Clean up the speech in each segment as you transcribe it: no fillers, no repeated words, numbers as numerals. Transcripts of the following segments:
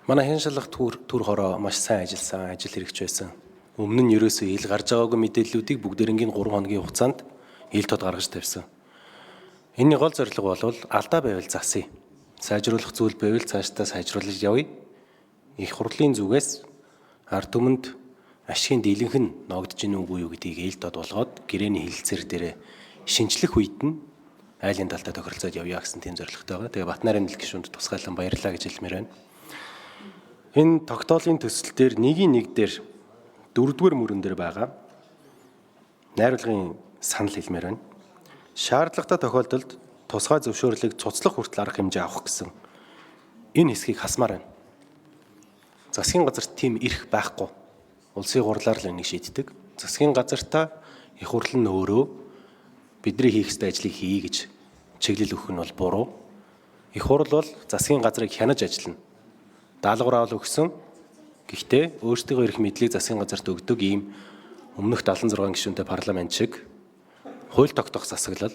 Манай хэн шалгах төр хороо маш сайн ажилласан, ажил хэрэгч байсан. Өмнө нь ерөөсөө ил гарч байгаагүй мэдээллүүдийг бүгдээрингийн 3 хоногийн хугацаанд ил тод гаргаж тавьсан. Энэний гол зорилго бол алдаа байвал засъя. Сайжруулах зүйл байвал цаашдаа сайжруулж явъя. Их хурлын зүгээс ард түмэнд ашигын дийлэнх нь ногдож ийн үгүй юу гэдгийг ил тод болгоод гэрээний хэлэлцээр дээрээ шинжлэх үед нь айлын талдаа тохиролцоод явъя гэсэн тийм зорилготой байгаа. Тэгээ Батнарын нэлт гишүүнд тусгайлан баярлалаа гэж хэлмээр байна. Энэ тогтоолын төсөл дээр нэгийн нэг дээр 4-р мөрөн дээр байгаа найруулгын санал хэлмээр байна. Шаардлагатай тохиолдолд тусгай зөвшөөрлийг цуцлах хүртэл арга хэмжээ авах гэсэн энэ хэсгийг хасмаар байна. Засгийн газарт тийм эрх байхгүй. Улсын хурлаар л энийг шийддэг. Засгийн газартаа их хурл нь өөрөө бидний хийх ёстой ажлыг хий гэж чиглэл өгөх нь бол буруу. Их хурл бол засгийн газрыг хянаж ажиллана. Даалгавар өгсөн. Гэхдээ өөрсдийнхөө эрх мэдлийг засгийн газарт өгдөг ийм өмнөх 76 гишүүнтэй парламент шиг хууль тогтоох засаглал,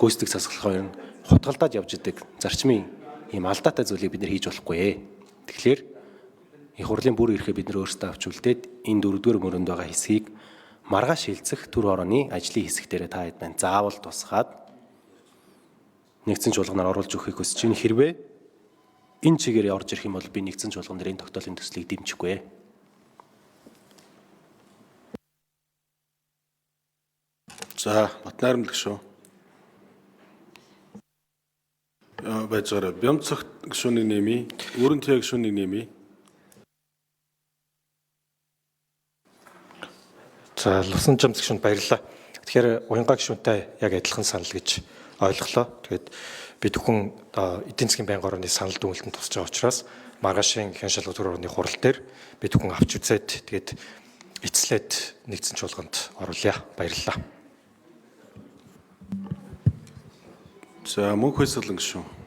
гүйцэтгэх засаглал хоёр нь хутгалдаад явж идэг зарчмын ийм алдаатай зүйлийг бид нэр хийж болохгүй. Тэгэхээр их хурлын бүр эрхээ бид нэр өөрсдөө авч үлдээд энэ 4-р мөрөнд байгаа хэсгийг маргааш хилцэх төр хорооны ажлын хэсэг дээр та хэд байна заавал тусгаад нэгдсэн чуулганаар оруулж өгөхийг хүсэж байна. Хэрвээ энэ чигээр орж ирэх юм бол би нэгдсэн чуулган дээр энэ тогтоолын төслийг дэмжихгүй. За, Батнарын гишүүн. Баяжгараа Бямцах гишүүнийг нэмье. Өрөн Тяа гишүүнийг нэмье. За, Лусан Жамц гишүүнд баярлалаа. Тэгэхээр Уянгаа гишүүнтэй яг адилхан санал гэж ойлголоо. Тэгээд би зөвхөн эдийн засгийн байнгын орны санал дүгнэлтэнд тусч байгаа учраас маргаашийн хэн шалгах төр орны хурал дээр би зөвхөн авч үзээд тэгээд эцлээд нэгдсэн чуулганд оруулъя. Баярлалаа. За, Мөнх Баясгалан гишүүн.